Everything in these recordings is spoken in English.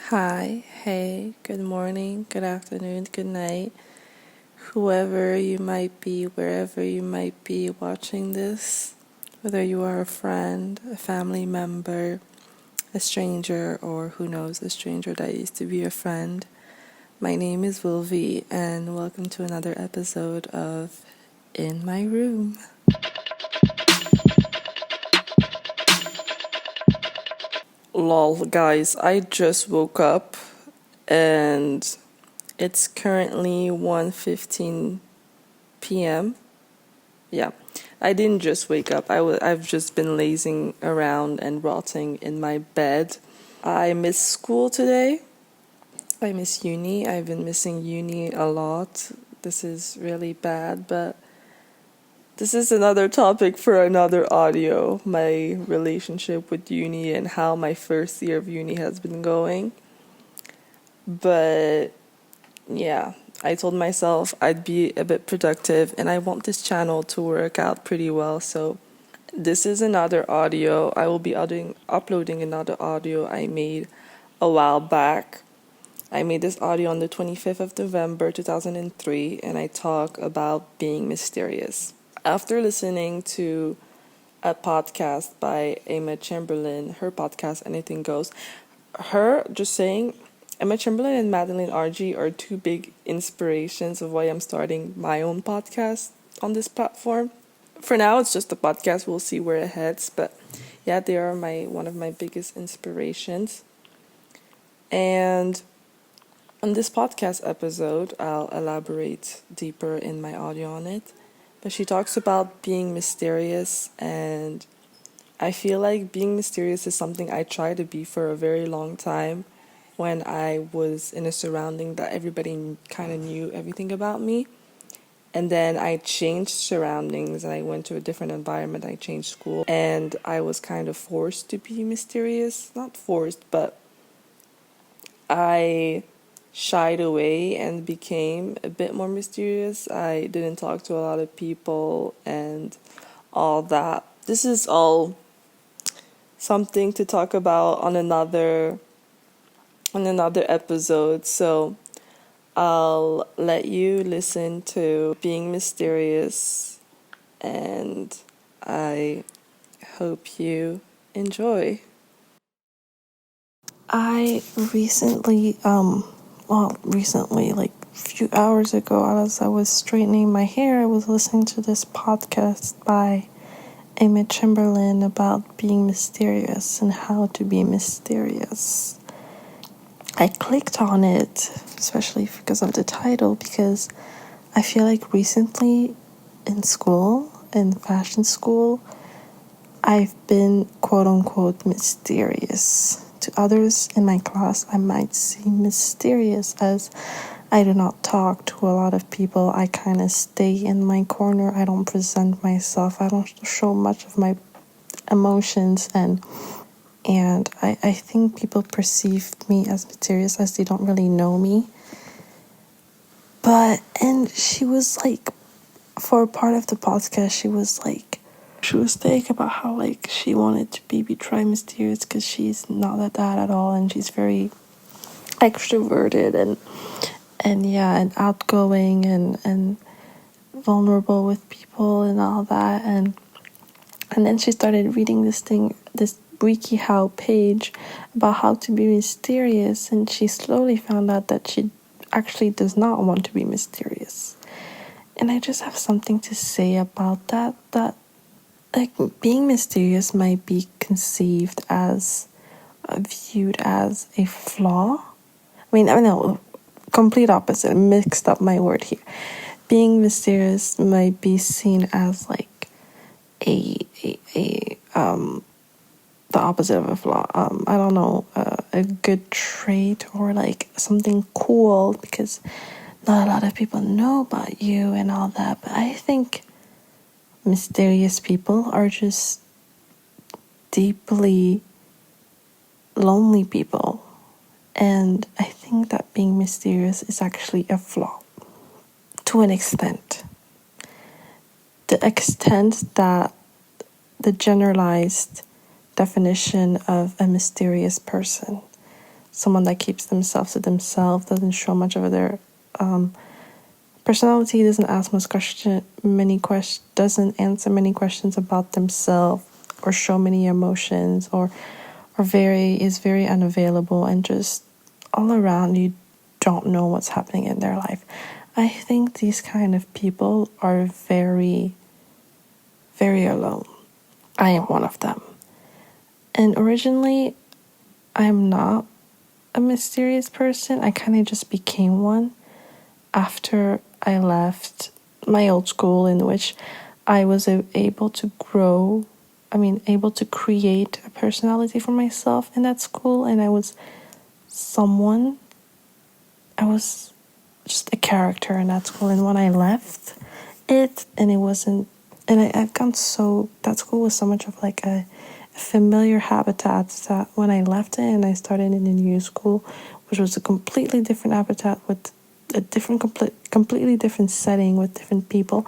Hi, hey, good morning, good afternoon, good night, whoever you might be, wherever you might be watching this, whether you are a friend, a family member, a stranger, or who knows, a stranger that used to be a friend. My name is Wilvi, and welcome to another episode of In My Room. Lol, guys, I just woke up and it's currently 1:15 p.m. Yeah, I didn't just wake up. I've just been lazing around and rotting in my bed. I miss school today. I miss uni. I've been missing uni a lot. This is really bad, but this is another topic for another audio. My relationship with uni and how my first year of uni has been going. But yeah, I told myself I'd be a bit productive and I want this channel to work out pretty well. So this is another audio. I will be uploading another audio I made a while back. I made this audio on the 25th of November 2003 and I talk about being mysterious. After listening to a podcast by Emma Chamberlain, her podcast Anything Goes, just saying, Emma Chamberlain and Madeline RG are two big inspirations of why I'm starting my own podcast on this platform. For now, it's just a podcast. We'll see where it heads, but yeah, they are one of my biggest inspirations. And on this podcast episode, I'll elaborate deeper in my audio on it. But she talks about being mysterious, and I feel like being mysterious is something I tried to be for a very long time when I was in a surrounding that everybody kind of knew everything about me. And then I changed surroundings and I went to a different environment. I changed school and I was kind of forced to be mysterious. Not forced, but I shied away and became a bit more mysterious. I didn't talk to a lot of people and all that. This is all something to talk about on another episode. So I'll let you listen to Being Mysterious, and I hope you enjoy. I recently, like a few hours ago, as I was straightening my hair, I was listening to this podcast by Emma Chamberlain about being mysterious and how to be mysterious. I clicked on it, especially because of the title, because I feel like recently in school, in fashion school, I've been quote unquote mysterious. To others in my class, I might seem mysterious as I do not talk to a lot of people. I kind of stay in my corner. I don't present myself. I don't show much of my emotions, and I think people perceive me as mysterious as they don't really know me. And she was like, for part of the podcast, she was saying about how like she wanted to be try mysterious because she's not that at all, and she's very extroverted and outgoing and vulnerable with people and all that, and then she started reading this WikiHow page about how to be mysterious, and she slowly found out that she actually does not want to be mysterious. And I just have something to say about that like being mysterious might be conceived as viewed as a flaw. I know, complete opposite. Mixed up my word here. Being mysterious might be seen as like the opposite of a flaw. I don't know, a good trait or like something cool because not a lot of people know about you and all that. But I think mysterious people are just deeply lonely people. And I think that being mysterious is actually a flaw to an extent. The extent that the generalized definition of a mysterious person someone that keeps themselves to themselves, doesn't show much of their personality, doesn't ask doesn't answer many questions about themselves, or show many emotions, or is very unavailable, and just all around you don't know what's happening in their life. I think these kind of people are very, very alone. I am one of them. And originally, I'm not a mysterious person. I kind of just became one after I left my old school, in which I was able to able to create a personality for myself in that school. And I was just a character in that school. And when I left that school was so much of like a familiar habitat, that when I left it and I started in a new school, which was a completely different habitat with a completely different setting with different people,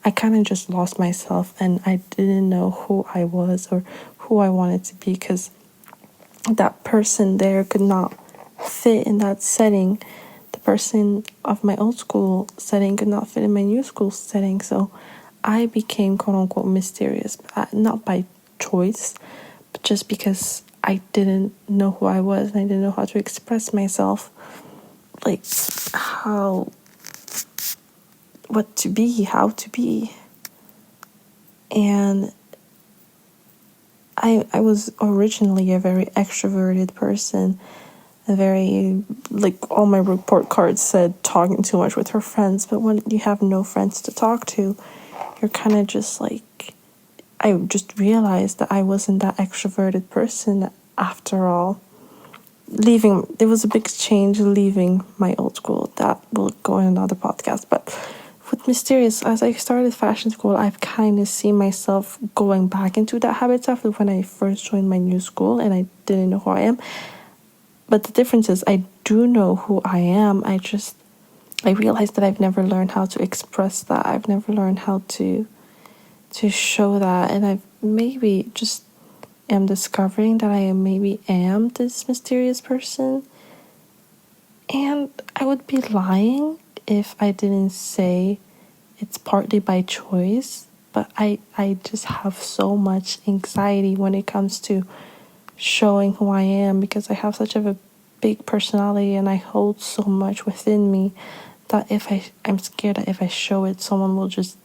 I kind of just lost myself, and I didn't know who I was or who I wanted to be, because that person there could not fit in that setting. The person of my old school setting could not fit in my new school setting, so I became quote-unquote mysterious, not by choice, but just because I didn't know who I was and I didn't know how to express myself, like how to be. And I was originally a very extroverted person, a very, like, all my report cards said talking too much with her friends, but when you have no friends to talk to, you're kind of just like, I just realized that I wasn't that extroverted person after all. There was a big change leaving my old school. That will go in another podcast. But with Mysterious, as I started fashion school, I've kind of seen myself going back into that habitat of when I first joined my new school and I didn't know who I am. But the difference is I do know who I am. I realized that I've never learned how to express that. I've never learned how to show that, and I maybe just am discovering that I am this mysterious person. And I would be lying if I didn't say it's partly by choice, but I just have so much anxiety when it comes to showing who I am, because I have such a big personality and I hold so much within me that I'm scared that if I show it, someone will just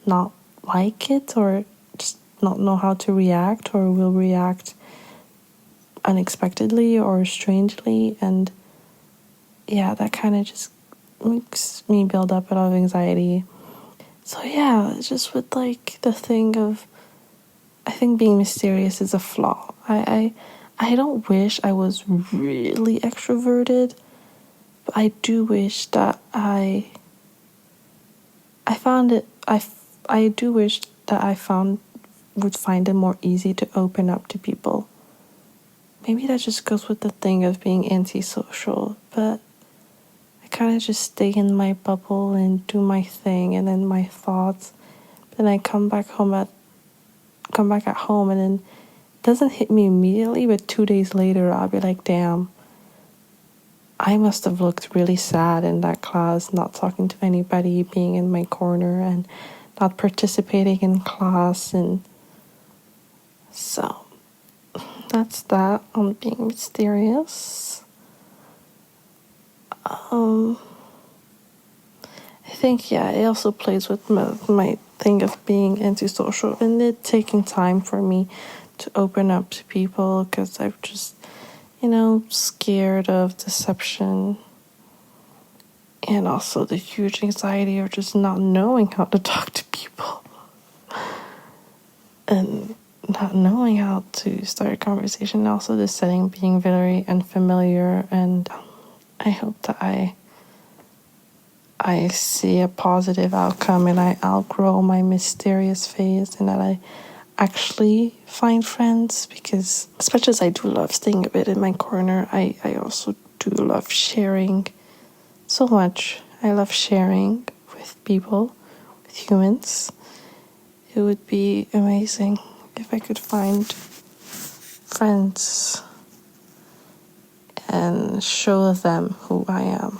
not like it, or just not know how to react, or will react unexpectedly or strangely. And yeah, that kind of just makes me build up a lot of anxiety. So yeah, it's just with like the thing of, I think being mysterious is a flaw. I don't wish I was really extroverted, but I do wish that I found it. I do wish that would find it more easy to open up to people. Maybe that just goes with the thing of being antisocial, but I kind of just stay in my bubble and do my thing, and then my thoughts. Then I come back at home, and then it doesn't hit me immediately, but 2 days later I'll be like, damn, I must have looked really sad in that class, not talking to anybody, being in my corner and not participating in class. And so that's that on being mysterious. I think, yeah, it also plays with my thing of being antisocial and it taking time for me to open up to people, because I'm just, scared of deception, and also the huge anxiety of just not knowing how to talk to people and not knowing how to start a conversation, and also the setting being very unfamiliar. And I hope that I see a positive outcome and I outgrow my mysterious phase, and that I actually find friends, because as much as I do love staying a bit in my corner, I also do love sharing so much. I love sharing with people, with humans. It would be amazing if I could find friends and show them who I am.